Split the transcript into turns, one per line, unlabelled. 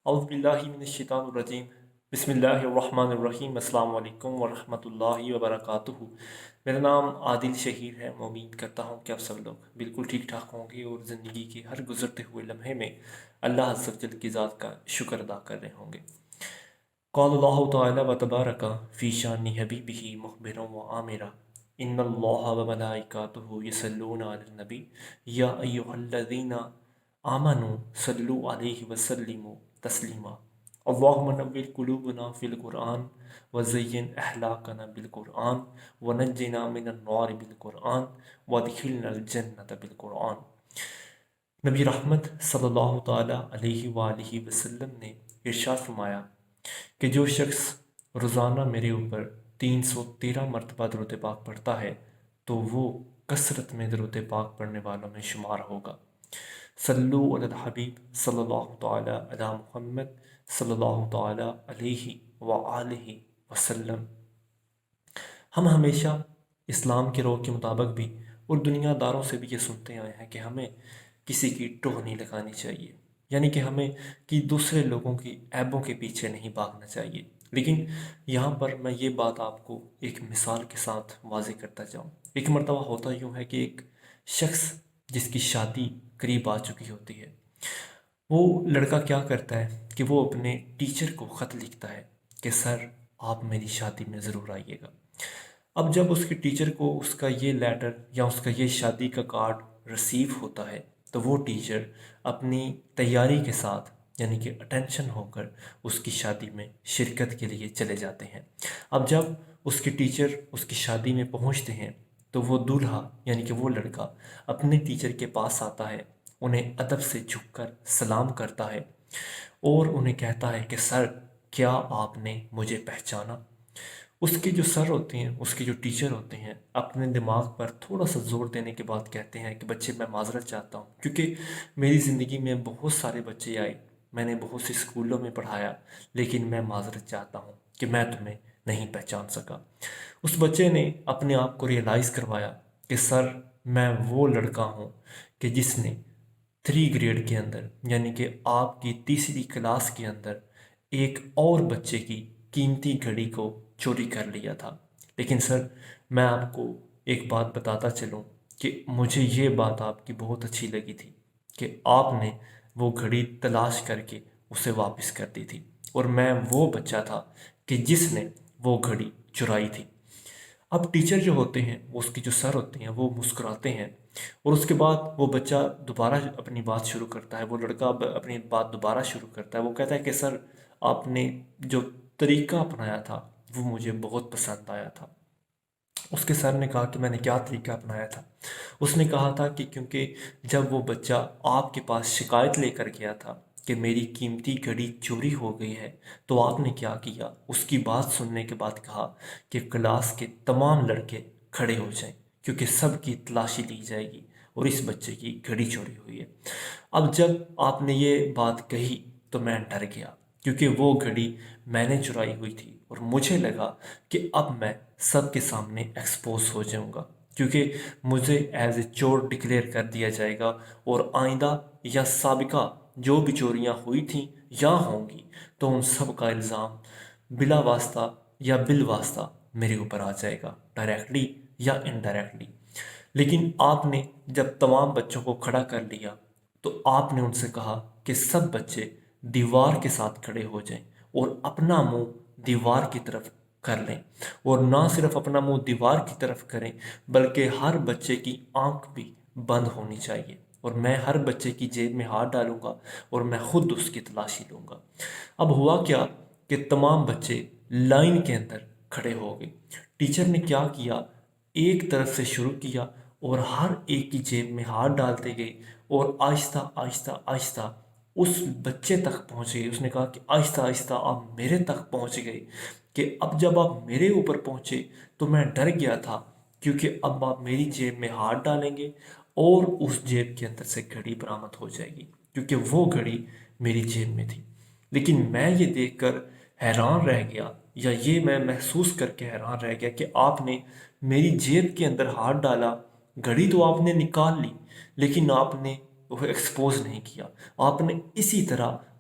اعوذ باللہ من الشیطان الرجیم بسم اللہ الرحمن الرحیم السلام علیکم ورحمۃ اللہ وبرکاتہ۔ میرا نام عادل شہیر ہے۔ میں امید کرتا ہوں کہ آپ سب لوگ بالکل ٹھیک ٹھاک ہوں گے اور زندگی کے ہر گزرتے ہوئے لمحے میں اللہ عز و جل کی ذات کا شکر ادا کر رہے ہوں گے۔ قال اللہ تعالی و تبارک فی شان حبیبہ مخبرا و عامرا ان اللہ و ملائکاتہ یصلون علی النبی یا ایھا الذین آمنوا صلوا علیہ وسلموا تسلیما اللہم نور قلوبنا فی القرآن وزین اخلاقنا بالقرآن ونجنا من النار بالقرآن وادخلنا الجنت بالقرآن۔ نبی رحمت صلی اللہ تعالی علیہ وآلہ وسلم نے ارشاد فرمایا کہ جو شخص روزانہ میرے اوپر 313 مرتبہ درود پاک پڑھتا ہے تو وہ کثرت میں درود پاک پڑھنے والوں میں شمار ہوگا۔ صلو علی الحبیب صلی اللہ تعالی علی محمد صلی اللہ تعالی علیہ وآلہ وسلم۔ ہم ہمیشہ اسلام کے روح کے مطابق بھی اور دنیا داروں سے بھی یہ سنتے آئے ہیں کہ ہمیں کسی کی ٹوہ نہیں لگانی چاہیے، یعنی کہ ہمیں دوسرے لوگوں کی عیبوں کے پیچھے نہیں بھاگنا چاہیے۔ لیکن یہاں پر میں یہ بات آپ کو ایک مثال کے ساتھ واضح کرتا جاؤں۔ ایک مرتبہ ہوتا یوں ہے کہ ایک شخص جس کی شادی قریب آ چکی ہوتی ہے، وہ لڑکا کیا کرتا ہے کہ وہ اپنے ٹیچر کو خط لکھتا ہے کہ سر آپ میری شادی میں ضرور آئیے گا۔ اب جب اس کے ٹیچر کو اس کا یہ لیٹر یا اس کا یہ شادی کا کارڈ رسیو ہوتا ہے تو وہ ٹیچر اپنی تیاری کے ساتھ یعنی کہ اٹینشن ہو کر اس کی شادی میں شرکت کے لیے چلے جاتے ہیں۔ اب جب اس کے ٹیچر اس کی شادی میں پہنچتے ہیں تو وہ دولہا یعنی کہ وہ لڑکا اپنے ٹیچر کے پاس آتا ہے، انہیں ادب سے جھک کر سلام کرتا ہے اور انہیں کہتا ہے کہ سر کیا آپ نے مجھے پہچانا؟ اس کے جو سر ہوتے ہیں، اس کے جو ٹیچر ہوتے ہیں، اپنے دماغ پر تھوڑا سا زور دینے کے بعد کہتے ہیں کہ بچے میں معذرت چاہتا ہوں، کیونکہ میری زندگی میں بہت سارے بچے آئے، میں نے بہت سی اسکولوں میں پڑھایا، لیکن میں معذرت چاہتا ہوں کہ میں تمہیں نہیں پہچان سکا۔ اس بچے نے اپنے آپ کو ریئلائز کروایا کہ سر میں وہ لڑکا ہوں کہ جس نے 3 گریڈ کے اندر یعنی کہ آپ کی تیسری کلاس کے اندر ایک اور بچے کی قیمتی گھڑی کو چوری کر لیا تھا۔ لیکن سر میں آپ کو ایک بات بتاتا چلوں کہ مجھے یہ بات آپ کی بہت اچھی لگی تھی کہ آپ نے وہ گھڑی تلاش کر کے اسے واپس کر دی تھی، اور میں وہ بچہ تھا کہ جس نے وہ گھڑی چرائی تھی۔ اب ٹیچر جو ہوتے ہیں، اس کی جو سر ہوتے ہیں، وہ مسکراتے ہیں، اور اس کے بعد وہ بچہ دوبارہ اپنی بات شروع کرتا ہے، وہ لڑکا اپنی بات دوبارہ شروع کرتا ہے۔ وہ کہتا ہے کہ سر آپ نے جو طریقہ اپنایا تھا وہ مجھے بہت پسند آیا تھا۔ اس کے سر نے کہا کہ میں نے کیا طریقہ اپنایا تھا؟ اس نے کہا تھا کہ کیونکہ جب وہ بچہ آپ کے پاس شکایت لے کر گیا تھا کہ میری قیمتی گھڑی چوری ہو گئی ہے، تو آپ نے کیا کیا؟ اس کی بات سننے کے بعد کہا کہ کلاس کے تمام لڑکے کھڑے ہو جائیں کیونکہ سب کی تلاشی لی جائے گی اور اس بچے کی گھڑی چوری ہوئی ہے۔ اب جب آپ نے یہ بات کہی تو میں ڈر گیا، کیونکہ وہ گھڑی میں نے چرائی ہوئی تھی اور مجھے لگا کہ اب میں سب کے سامنے ایکسپوز ہو جاؤں گا، کیونکہ مجھے ایز اے چور ڈکلیئر کر دیا جائے گا، اور آئندہ یا سابقہ جو بھی چوریاں ہوئی تھیں یا ہوں گی تو ان سب کا الزام بلا واسطہ یا بالواسطہ میرے اوپر آ جائے گا، ڈائریکٹلی یا انڈائریکٹلی۔ لیکن آپ نے جب تمام بچوں کو کھڑا کر لیا تو آپ نے ان سے کہا کہ سب بچے دیوار کے ساتھ کھڑے ہو جائیں اور اپنا منہ دیوار کی طرف کر لیں، اور نہ صرف اپنا منہ دیوار کی طرف کریں بلکہ ہر بچے کی آنکھ بھی بند ہونی چاہیے، اور میں ہر بچے کی جیب میں ہاتھ ڈالوں گا اور میں خود اس کی تلاشی لوں گا۔ اب ہوا کیا کہ تمام بچے لائن کے اندر کھڑے ہو گئے۔ ٹیچر نے کیا کیا، ایک طرف سے شروع کیا اور ہر ایک کی جیب میں ہاتھ ڈالتے گئے اور آہستہ آہستہ آہستہ اس بچے تک پہنچ گئے۔ اس نے کہا کہ آہستہ آہستہ آپ میرے تک پہنچ گئے، کہ اب جب آپ میرے اوپر پہنچے تو میں ڈر گیا تھا، کیونکہ اب آپ میری جیب میں ہاتھ ڈالیں گے اور اس جیب کے اندر سے گھڑی برآمد ہو جائے گی، کیونکہ وہ گھڑی میری جیب میں تھی۔ لیکن میں یہ دیکھ کر حیران رہ گیا، یا یہ میں محسوس کر کے حیران رہ گیا کہ آپ نے میری جیب کے اندر ہاتھ ڈالا، گھڑی تو آپ نے نکال لی لیکن آپ نے وہ ایکسپوز نہیں کیا، آپ نے اسی طرح